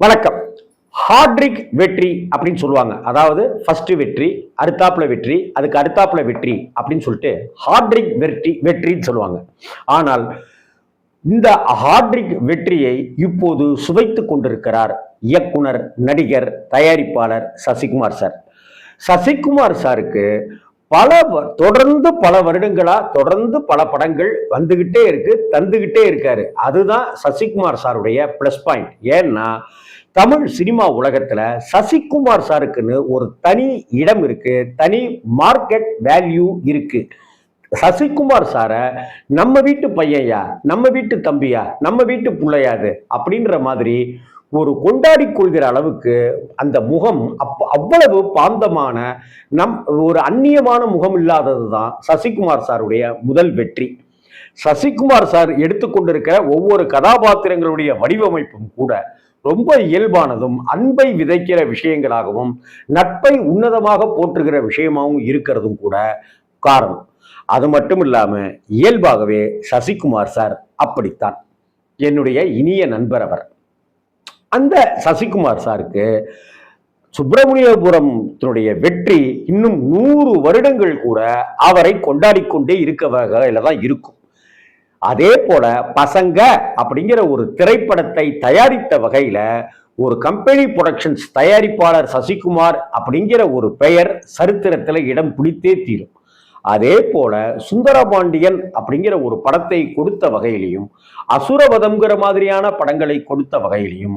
வணக்கம். ஹார்ட்ரிக் வெற்றி அப்படின்னு சொல்லுவாங்க. அதாவது ஃபர்ஸ்ட் வெற்றி, அடுத்தாப்புல வெற்றி, அதுக்கு அடுத்தாப்புல வெற்றி அப்படின்னு சொல்லிட்டு ஹார்ட்ரிக் வெற்றின்னு சொல்லுவாங்க. ஆனால் இந்த ஹார்ட்ரிக் வெற்றியை இப்போது சுவைத்துக் கொண்டிருக்கிறார் இயக்குனர், நடிகர், தயாரிப்பாளர் சசிகுமார் சார். சசிகுமார் சாருக்கு தொடர்ந்து பல வருடங்களா தொடர்ந்து பல படங்கள் வந்துகிட்டே இருக்கு, தந்துகிட்டே இருக்காரு. அதுதான் சசிகுமார் சாருடைய பிளஸ் பாயிண்ட். ஏன்னா தமிழ் சினிமா உலகத்துல சசிகுமார் சாருக்குன்னு ஒரு தனி இடம் இருக்கு, தனி மார்க்கெட் வேல்யூ இருக்கு. சசிகுமார் சார நம்ம வீட்டு பையன்யா, நம்ம வீட்டு தம்பியா, நம்ம வீட்டு பிள்ளையாது அப்படின்ற மாதிரி ஒரு கொண்டாடி கொள்கிற அளவுக்கு அந்த முகம் அவ்வளவு பாந்தமான ஒரு அந்நியமான முகம் இல்லாததுதான் சசிகுமார் சாருடைய முதல் வெற்றி. சசிகுமார் சார் எடுத்துக்கொண்டிருக்கிற ஒவ்வொரு கதாபாத்திரங்களுடைய வடிவமைப்பும் கூட ரொம்ப இயல்பானதும், அன்பை விதைக்கிற விஷயங்களாகவும், நட்பை உன்னதமாக போற்றுகிற விஷயமாகவும் இருக்கிறதும் கூட காரணம். அது மட்டும் இல்லாம இயல்பாகவே சசிகுமார் சார் அப்படித்தான். என்னுடைய இனிய நண்பர் அவர். அந்த சசிகுமார் சாருக்கு சுப்பிரமணியபுரத்தினுடைய வெற்றி இன்னும் 100 வருடங்கள் கூட அவரை கொண்டாடி கொண்டே இருக்க வகையில தான் இருக்கும். அதே போல பசங்க அப்படிங்கிற ஒரு திரைப்படத்தை தயாரித்த வகையில ஒரு கம்பெனி புரொடக்ஷன்ஸ் தயாரிப்பாளர் சசிகுமார் அப்படிங்கிற ஒரு பெயர் சரித்திரத்தில் இடம் பிடித்தே தீரும். அதே போல சுந்தரபாண்டியன் அப்படிங்கிற ஒரு படத்தை கொடுத்த வகையிலையும், அசுரவதம்ங்கிற மாதிரியான படங்களை கொடுத்த வகையிலையும்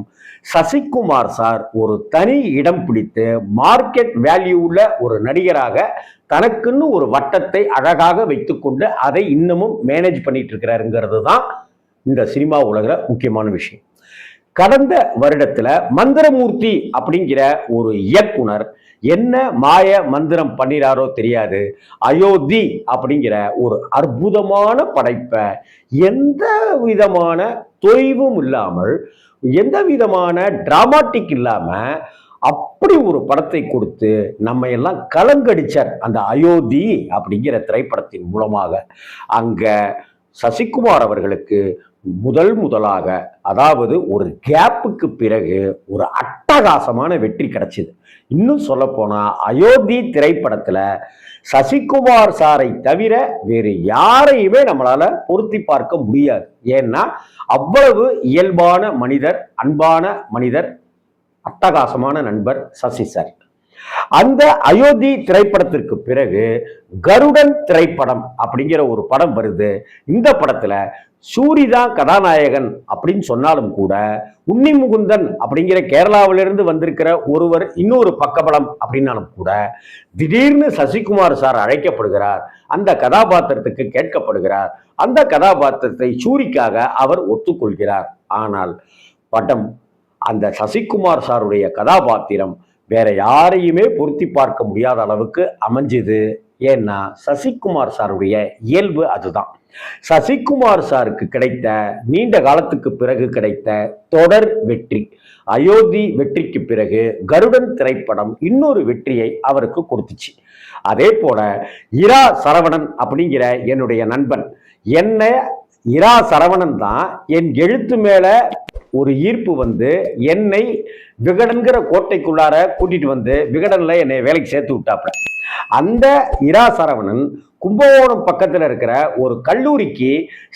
சசிகுமார் சார் ஒரு தனி இடம் பிடித்து மார்க்கெட் வேல்யூ உள்ள ஒரு நடிகராக தனக்குன்னு ஒரு வட்டத்தை அழகாக வைத்துக்கொண்டு அதை இன்னமும் மேனேஜ் பண்ணிட்டு இருக்கிறாருங்கிறது தான் இந்த சினிமா உலகிற முக்கியமான விஷயம். கடந்த வருடத்துல மந்திரமூர்த்தி அப்படிங்கிற ஒரு இயக்குனர் என்ன மாய மந்திரம் பண்ணிறாரோ தெரியாது, அயோத்தி அப்படிங்கிற ஒரு அற்புதமான படைப்பை எந்த விதமான தொய்வும் இல்லாமல், எந்த விதமான டிராமாட்டிக் இல்லாம அப்படி ஒரு படத்தை கொடுத்து நம்ம எல்லாம் கலங்கடிச்சார் அந்த அயோத்தி அப்படிங்கிற திரைப்படத்தின் மூலமாக. அங்க சசிகுமார் அவர்களுக்கு முதலாக, அதாவது ஒரு கேப்புக்கு பிறகு ஒரு அட்டகாசமான வெற்றி கிடைச்சது. இன்னும் சொல்ல போனா அயோத்தி திரைப்படத்துல சசிகுமார் சாரை தவிர வேறு யாரையுமே நம்மளால பொருத்தி பார்க்க முடியாது. ஏன்னா அவ்வளவு இயல்பான மனிதர், அன்பான மனிதர், அட்டகாசமான நண்பர் சசி சார். அந்த அயோத்தி திரைப்படத்திற்கு பிறகு கருடன் திரைப்படம் அப்படிங்கிற ஒரு படம் வருது. இந்த படத்துல சூரிதான் கதாநாயகன் அப்படின்னு சொன்னாலும் கூட உன்னி முகுந்தன் அப்படிங்கிற கேரளாவிலிருந்து வந்திருக்கிற ஒருவர் இன்னொரு பக்கபலம் அப்படின்னாலும் கூட திடீர்னு சசிகுமார் சார் அழைக்கப்படுகிறார், அந்த கதாபாத்திரத்துக்கு கேட்கப்படுகிறார், அந்த கதாபாத்திரத்தை சூரிக்காக அவர் ஒத்துக்கொள்கிறார். ஆனால் படம் அந்த சசிகுமார் சாருடைய கதாபாத்திரம் வேற யாரையுமே பொருத்தி பார்க்க முடியாத அளவுக்கு அமைஞ்சுது. ஏன்னா சசிகுமார் சாருடைய இயல்பு அதுதான். சசிகுமார் சாருக்கு கிடைத்த நீண்ட காலத்துக்கு பிறகு கிடைத்த தொடர் வெற்றி, அயோத்தி வெற்றிக்கு பிறகு கருடன் திரைப்படம் இன்னொரு வெற்றியை அவருக்கு கொடுத்துச்சு. அதே போல இரா சரவணன் அப்படிங்கிற என்னுடைய நண்பன், என்ன இரா சரவணன் தான் என் எழுத்து மேல ஒரு ஈர்ப்பு வந்து என்னை விகடன்கிற கோட்டைக்குள்ளார கூட்டிட்டு வந்து விகடன்ல என்னை வேலைக்கு சேர்த்து விட்டாப்ல. அந்த இரா சரவணன் கும்பகோணம் பக்கத்துல இருக்கிற ஒரு கல்லூரிக்கு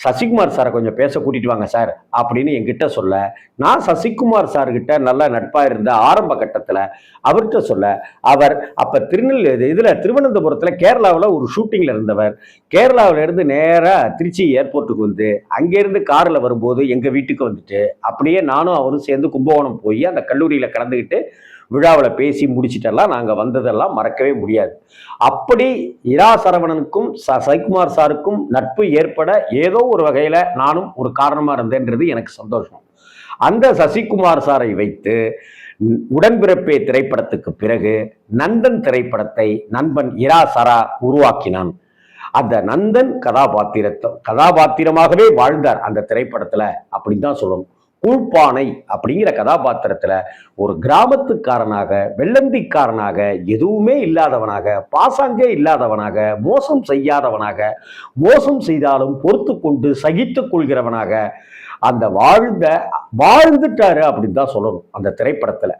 சசிகுமார் சாரை கொஞ்சம் பேச கூட்டிட்டு வாங்க சார் அப்படின்னு என்கிட்ட சொல்ல, நான் சசிகுமார் சார்கிட்ட நல்லா நட்பா இருந்த ஆரம்ப கட்டத்துல அவர்கிட்ட சொல்ல, அவர் அப்ப திருவனந்தபுரத்துல கேரளாவில் ஒரு ஷூட்டிங்ல இருந்தவர். கேரளாவில இருந்து நேரா திருச்சி ஏர்போர்ட்டுக்கு வந்து அங்கிருந்து கார்ல வரும்போது எங்க வீட்டுக்கு வந்துட்டு அப்படியே நானும் அவரும் சேர்ந்து கும்பகோணம் போய் அந்த கல்லூரியில கலந்துக்கிட்டு விழாவில் பேசி முடிச்சிட்டெல்லாம் நாங்கள் வந்ததெல்லாம் மறக்கவே முடியாது. அப்படி இரா சரவணனுக்கும் சசிகுமார் சாருக்கும் நட்பு ஏற்பட ஏதோ ஒரு வகையில் நானும் ஒரு காரணமாக இருந்தேன்றது எனக்கு சந்தோஷம். அந்த சசிகுமார் சாரை வைத்து உடன்பிறப்பே திரைப்படத்துக்கு பிறகு நந்தன் திரைப்படத்தை நண்பன் இரா சரா உருவாக்கினான். அந்த நந்தன் கதாபாத்திரமாகவே வாழ்ந்தார் அந்த திரைப்படத்துல அப்படின்னு தான் சொல்லணும். கூழ்பானை அப்படிங்கிற கதாபாத்திரத்துல ஒரு கிராமத்துக்காரனாக, வெள்ளந்திக்காரனாக, எதுவுமே இல்லாதவனாக, பாசாங்கே இல்லாதவனாக, மோசம் செய்யாதவனாக, மோசம் செய்தாலும் பொறுத்து கொண்டு சகித்துக் கொள்கிறவனாக அந்த வாழ்ந்துட்டாரு அப்படின்னு தான் சொல்லணும். அந்த திரைப்படத்துல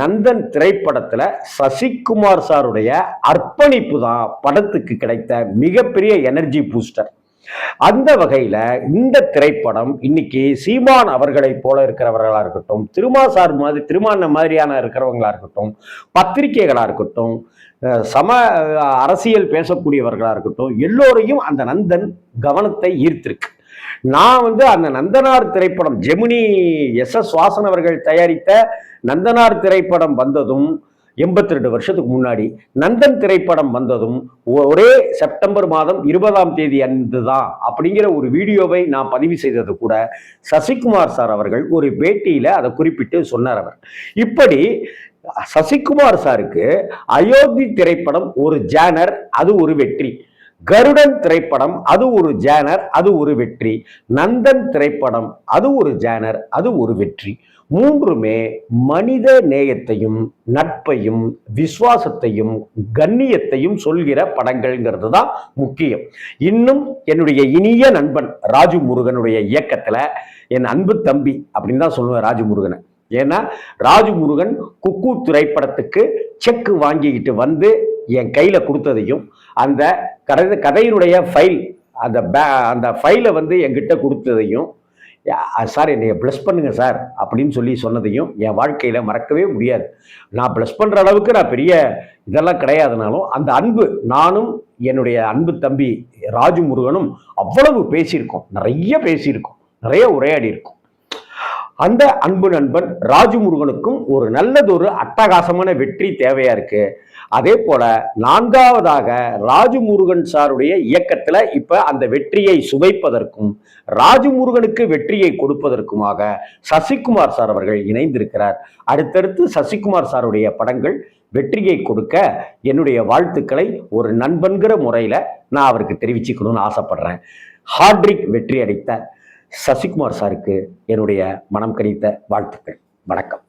நந்தன் திரைப்படத்துல சசிகுமார் சாருடைய அர்ப்பணிப்பு தான் படத்துக்கு கிடைத்த மிகப்பெரிய எனர்ஜி பூஸ்டர். அந்த வகையில இந்த திரைப்படம் இன்னைக்கு சீமான் அவர்களை போல இருக்கிறவர்களா இருக்கட்டும், திருமாசார் மாதிரி திருமான மாதிரியான இருக்கிறவங்களா இருக்கட்டும், பத்திரிகைகளா இருக்கட்டும், சம அரசியல் பேசக்கூடியவர்களா இருக்கட்டும், எல்லோரையும் அந்த நந்தன் கவனத்தை ஈர்த்திருக்கு. நான் அந்த நந்தனார் திரைப்படம் ஜெமினி எஸ் வாசன் அவர்கள் தயாரித்த நந்தனார் திரைப்படம் வந்ததும் 82 வருஷத்துக்கு முன்னாடி, நந்தன் திரைப்படம் வந்ததும் ஒரே செப்டம்பர் மாதம் 20ஆம் தேதி அன்று தான் அப்படிங்கிற ஒரு வீடியோவை நான் பதிவு செய்தது கூட சசிகுமார் சார் அவர்கள் ஒரு பேட்டியில அதை குறிப்பிட்டு சொன்னார். அவர் இப்படி சசிகுமார் சாருக்கு அயோத்தி திரைப்படம் ஒரு ஜானர், அது ஒரு வெற்றி. கருடன் திரைப்படம் அது ஒரு ஜானர், அது ஒரு வெற்றி. நந்தன் திரைப்படம் அது ஒரு ஜானர், அது ஒரு வெற்றி. மூன்றுமே மனித நேயத்தையும் நட்பையும் விசுவாசத்தையும் கண்ணியத்தையும் சொல்கிற படங்கள்ங்கிறது தான் முக்கியம். இன்னும் என்னுடைய இனிய நண்பன் ராஜு முருகனுடைய இயக்கத்துல என் அன்பு தம்பி அப்படின்னு தான் சொல்லுவேன் ராஜு முருகனை. ஏன்னா ராஜு முருகன் குக்கு திரைப்படத்துக்கு செக் வாங்கிக்கிட்டு வந்து என் கையில கொடுத்ததையும், அந்த கதையினுடைய ஃபைல் அந்த ஃபைலை என்கிட்ட கொடுத்ததையும், சார் என்னைய பிளஸ் பண்ணுங்க சார் அப்படின்னு சொல்லி சொன்னதையும் என் வாழ்க்கையில மறக்கவே முடியாது. நான் பிளஸ் பண்ற அளவுக்கு நான் பெரிய இதெல்லாம் கிடையாதுனாலும் அந்த அன்பு, நானும் என்னுடைய அன்பு தம்பி ராஜு முருகனும் அவ்வளவு பேசியிருக்கோம், நிறைய பேசியிருக்கோம், நிறைய உரையாடி இருக்கோம். அந்த அன்பு நண்பன் ராஜு முருகனுக்கும் ஒரு நல்லதொரு அட்டகாசமான வெற்றி தேவையா இருக்கு. அதே போல நான்காவதாக ராஜு முருகன் சாருடைய இயக்கத்துல இப்ப அந்த வெற்றியை சுவைப்பதற்கும் ராஜு முருகனுக்கு வெற்றியை கொடுப்பதற்குமாக சசிகுமார் சார் அவர்கள் இணைந்திருக்கிறார். அடுத்தடுத்து சசிகுமார் சாருடைய படங்கள் வெற்றியை கொடுக்க என்னுடைய வாழ்த்துக்களை ஒரு நண்பன்கிற முறையில நான் அவருக்கு தெரிவிச்சுக்கணும்னு ஆசைப்படுறேன். ஹாட்ரிக் வெற்றி அடித்த சசிகுமார் சாருக்கு என்னுடைய மனம் கனிந்த வாழ்த்துக்கள். வணக்கம்.